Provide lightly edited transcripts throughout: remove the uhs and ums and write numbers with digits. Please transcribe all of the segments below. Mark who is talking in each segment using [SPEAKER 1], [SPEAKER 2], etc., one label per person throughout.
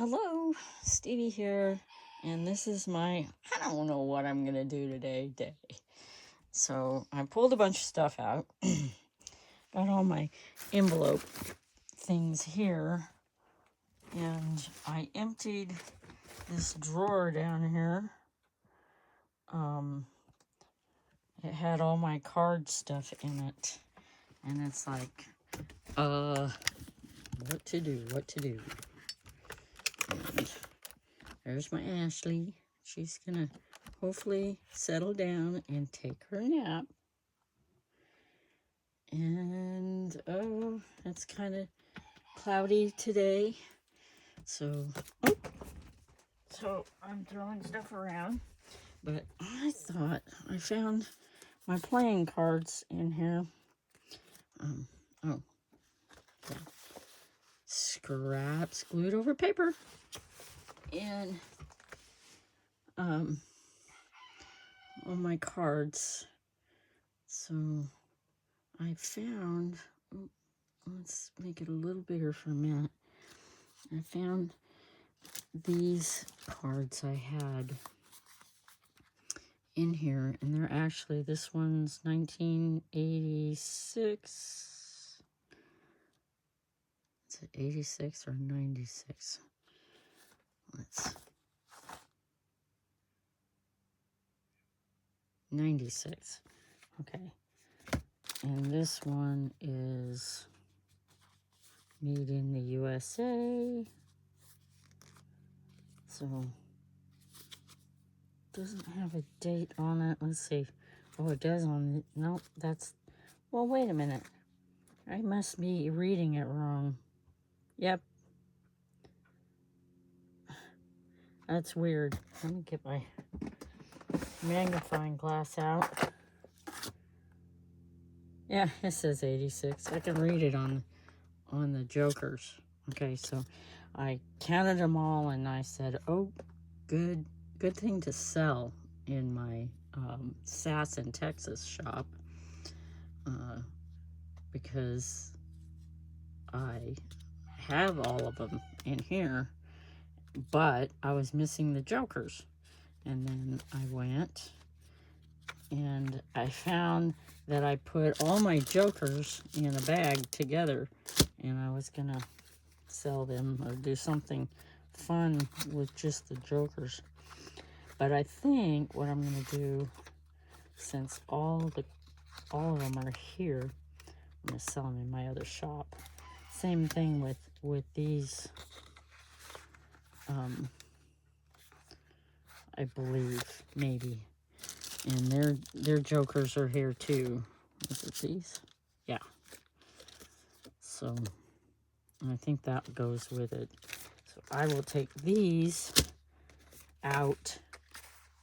[SPEAKER 1] Hello, Stevie here, and this is my I don't know what I'm gonna do today day. So I pulled a bunch of stuff out, got all my envelope things here, and I emptied this drawer down here. It had all my card stuff in it, and it's like, what to do. And there's my Ashley. She's gonna hopefully settle down and take her nap. And oh, it's kind of cloudy today. So I'm throwing stuff around. But I thought I found my playing cards in here. Yeah. Scraps glued over paper. And all my cards. So I found, let's make it a little bigger for a minute. I found these cards I had in here, and they're actually, this one's 1986. Is it 86 or 96? Let's 96. Okay. And this one is made in the USA. So doesn't have a date on it. Let's see. Oh, it does on it. No, that's, well, wait a minute. I must be reading it wrong. Yep. That's weird. Let me get my magnifying glass out. Yeah, it says 86. I can read it on the jokers. Okay, so I counted them all and I said, oh, good thing to sell in my Sass in Texas shop, because I have all of them in here, but I was missing the jokers. And then I went and I found that I put all my jokers in a bag together, and I was gonna sell them or do something fun with just the jokers. But I think what I'm gonna do, since all of them are here, I'm gonna sell them in my other shop. Same thing with these. I believe, maybe. And their jokers are here too. Is it these? Yeah. So I think that goes with it. So I will take these out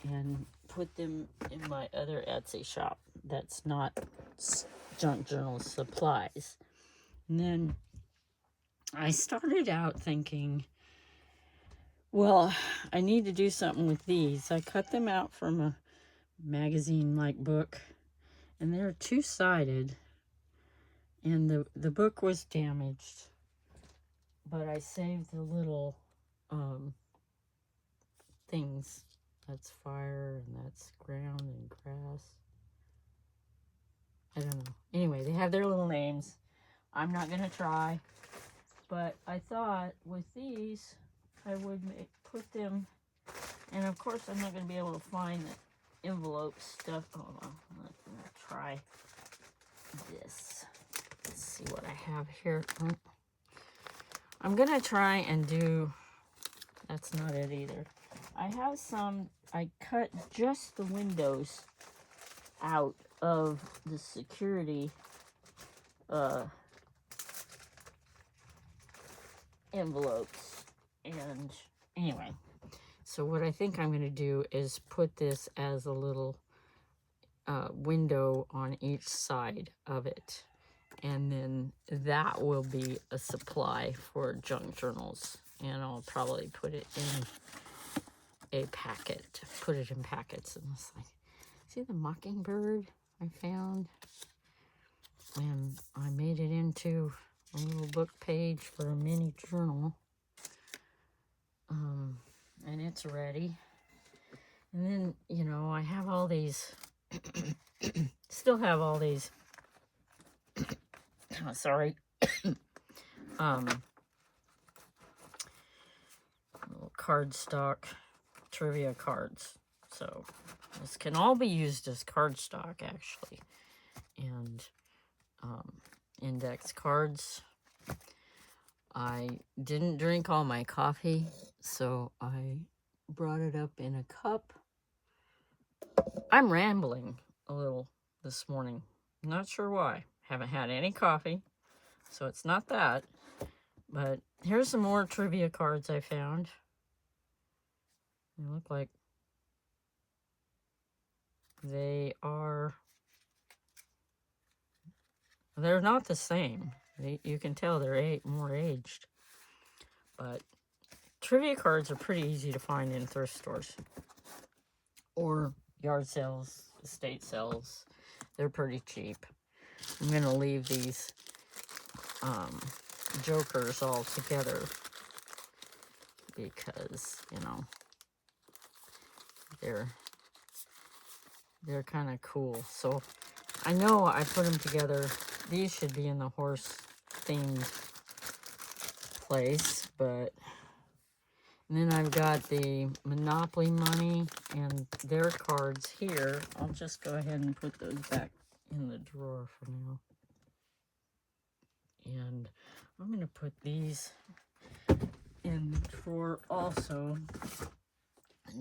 [SPEAKER 1] and put them in my other Etsy shop that's not Junk Journal Supplies. And then I started out thinking, well, I need to do something with these. I cut them out from a magazine-like book, and they're two-sided, and the book was damaged, but I saved the little things. That's fire, and that's ground and grass. I don't know. Anyway, they have their little names. I'm not gonna try, but I thought with these I would put them, and of course I'm not gonna be able to find the envelope stuff. Hold on, I'm gonna try this. Let's see what I have here. I'm gonna try and do, that's not it either. I have some, I cut just the windows out of the security envelopes. And anyway, so what I think I'm going to do is put this as a little window on each side of it. And then that will be a supply for junk journals. And I'll probably put it in a packet. Put it in packets. And it's like, see the mockingbird I found? And I made it into a little book page for a mini journal. And it's ready. And then, you know, I have all these, still have all these, sorry, little cardstock trivia cards. So this can all be used as cardstock, actually. And index cards. I didn't drink all my coffee, so I brought it up in a cup. I'm rambling a little this morning. Not sure why. Haven't had any coffee, so it's not that. But here's some more trivia cards I found. They look like they're not the same. You can tell they're more aged. But trivia cards are pretty easy to find in thrift stores or yard sales, estate sales. They're pretty cheap. I'm going to leave these jokers all together because, you know, they're kind of cool. So I know I put them together. These should be in the horse themed place, but and then I've got the Monopoly money and their cards here. I'll just go ahead and put those back in the drawer for now. And I'm going to put these in the drawer also,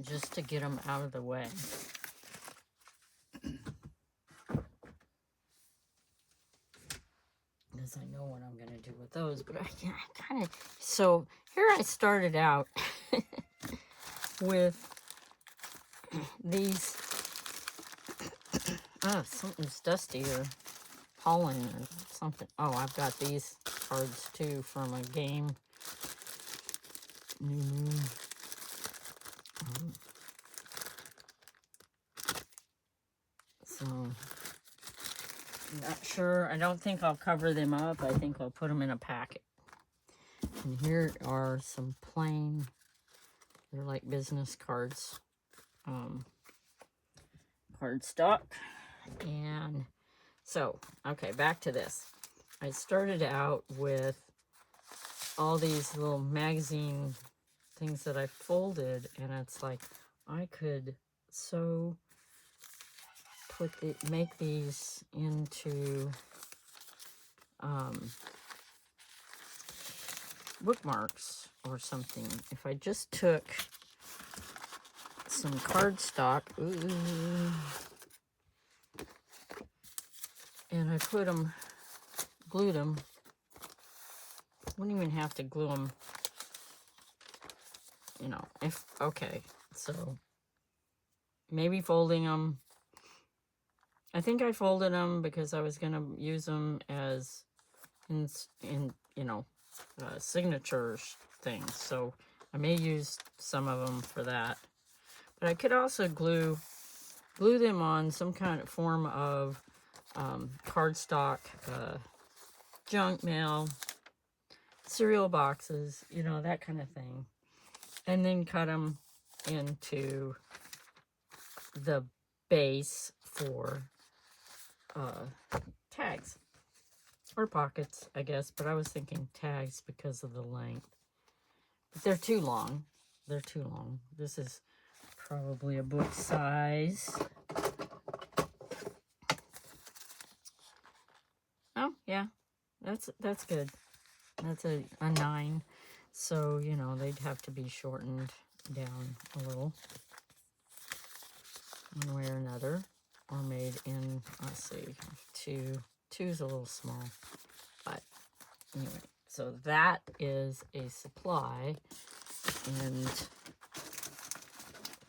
[SPEAKER 1] just to get them out of the way. Because I know what I'm going to do with those, but I kind of... So here I started out with these... Oh, something's dusty or pollen or something. Oh, I've got these cards too from a game. So, I'm not sure. I don't think I'll cover them up. I think I'll put them in a packet. And here are some plain, they're like business cards, cardstock. And so, okay, back to this. I started out with all these little magazine things that I folded, and it's like I could so make these into bookmarks or something. If I just took some cardstock, and I put them, glued them. Wouldn't even have to glue them, you know, okay, so maybe folding them. I think I folded them because I was going to use them as in you know, signature things, so I may use some of them for that. But I could also glue them on some kind of form of cardstock, junk mail, cereal boxes, you know, that kind of thing. And then cut them into the base for tags. Or pockets, I guess. But I was thinking tags because of the length. But they're too long. They're too long. This is probably a book size. Oh, yeah. That's good. That's a 9. So, you know, they'd have to be shortened down a little. One way or another. Or made in, let's see, 2. 2's a little small. But, anyway. So, that is a supply. And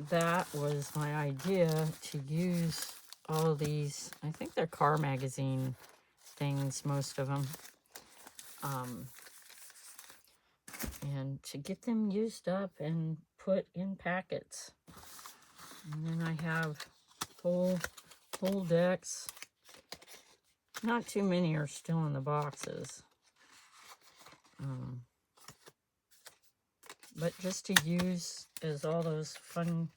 [SPEAKER 1] that was my idea, to use all these, I think they're car magazine things, most of them. And to get them used up and put in packets. And then I have whole decks. Not too many are still in the boxes. but just to use as all those fun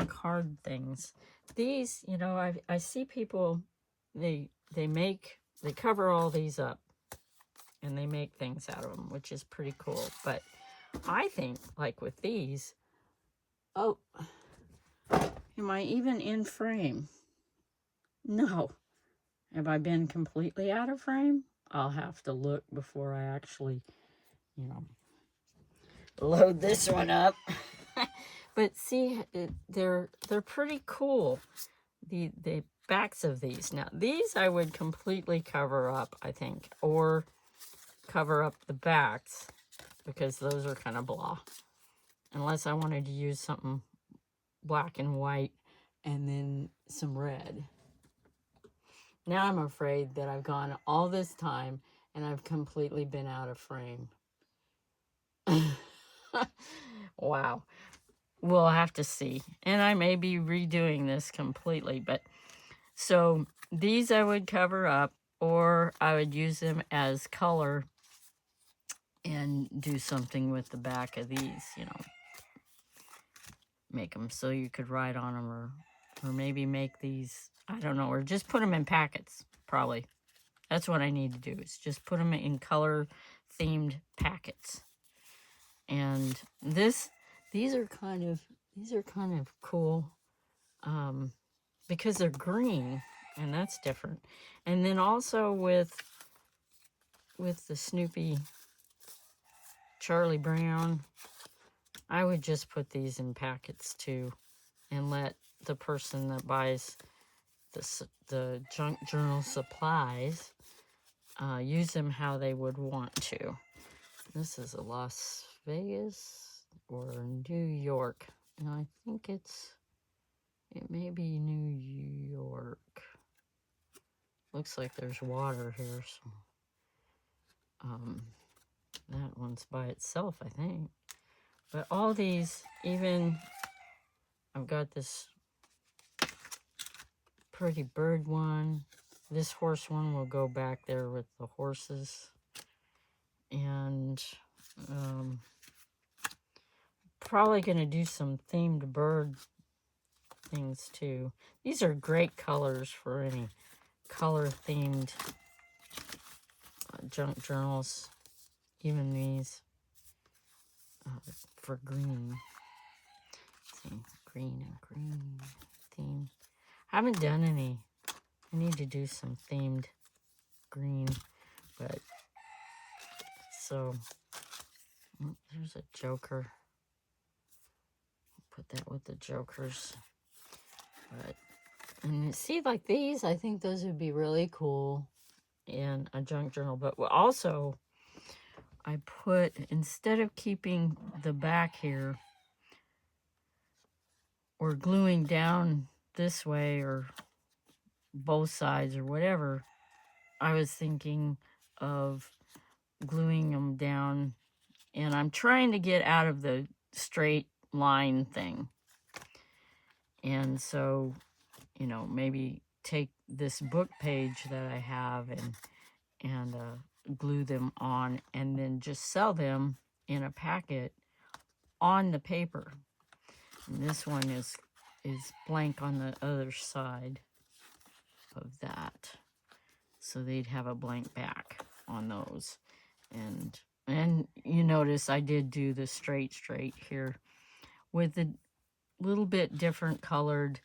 [SPEAKER 1] card things. These, you know, I see people, they cover all these up and they make things out of them, which is pretty cool. But I think, like with these, oh, am I even in frame? No. Have I been completely out of frame? I'll have to look before I actually, you know, load this one up. But see, they're pretty cool. The backs of these. Now, these I would completely cover up, I think, or cover up the backs, because those are kind of blah. Unless I wanted to use something black and white and then some red. Now I'm afraid that I've gone all this time and I've completely been out of frame. Wow. We'll have to see. And I may be redoing this completely, but so these I would cover up, or I would use them as color and do something with the back of these, you know. Make them so you could write on them, or maybe make these, I don't know, or just put them in packets, probably. That's what I need to do, is just put them in color themed packets. And these are kind of cool, because they're green, and that's different. And then also with the Snoopy Charlie Brown, I would just put these in packets too, and let the person that buys the junk journal supplies use them how they would want to. This is a Las Vegas or New York, and I think it may be New York. Looks like there's water here, so that one's by itself, I think. But all these, even I've got this pretty bird one. This horse one will go back there with the horses. And probably going to do some themed bird things too. These are great colors for any color-themed junk journals. Even these for green. Let's see, green and green theme. I haven't done any. I need to do some themed green, but so there's a joker. Put that with the jokers. But and see, like these, I think those would be really cool in a junk journal. But also, I put, instead of keeping the back here or gluing down this way or both sides or whatever, I was thinking of gluing them down, and I'm trying to get out of the straight line thing. And so, you know, maybe take this book page that I have and glue them on, and then just sell them in a packet on the paper. And this one is blank on the other side of that, so they'd have a blank back on those. And you notice I did do the straight here with a little bit different colored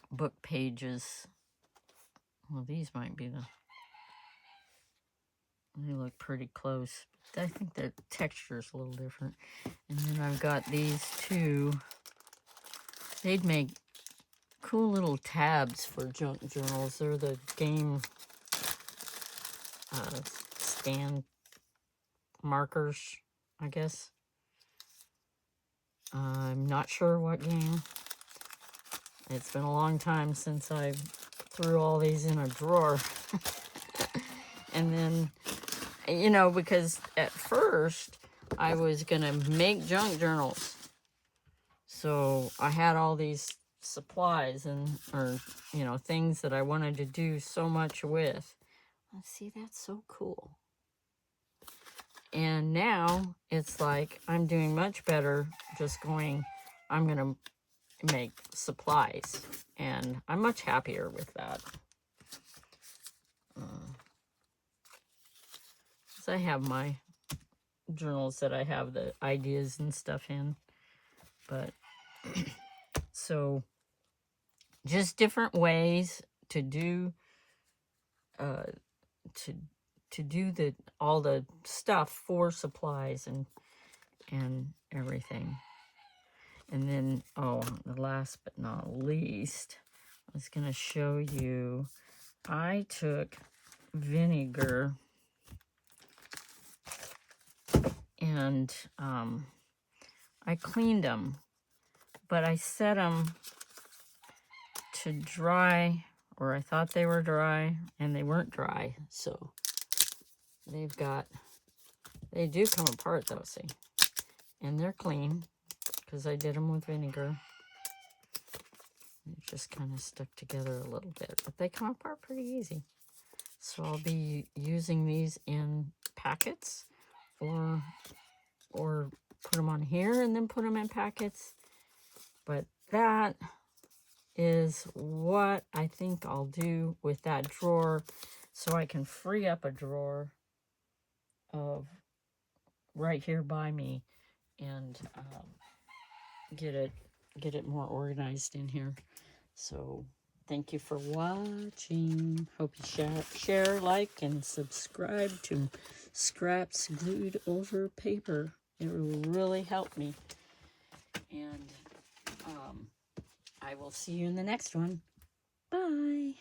[SPEAKER 1] book pages. Well, these might be they look pretty close. I think the texture is a little different. And then I've got these two. They'd make cool little tabs for junk journals. They're the game stand markers, I guess. I'm not sure what game. It's been a long time since I threw all these in a drawer. And then, you know, because at first I was going to make junk journals. So I had all these supplies or, you know, things that I wanted to do so much with. Let's see, that's so cool. And now it's like I'm doing much better just going, I'm going to make supplies. And I'm much happier with that. So I have my journals that I have the ideas and stuff in. But so just different ways to do to do all the stuff for supplies and everything. And then, oh, the last but not least, I was going to show you, I took vinegar and I cleaned them, but I set them to dry, or I thought they were dry, and they weren't dry. So they do come apart though, see? And they're clean because I did them with vinegar. It just kind of stuck together a little bit, but they come apart pretty easy. So I'll be using these in packets or put them on here and then put them in packets. But that is what I think I'll do with that drawer, so I can free up a drawer of right here by me and get it more organized in here. So thank you for watching. Hope you share, like, and subscribe to Scraps Glued Over Paper. It will really help me. And I will see you in the next one. Bye.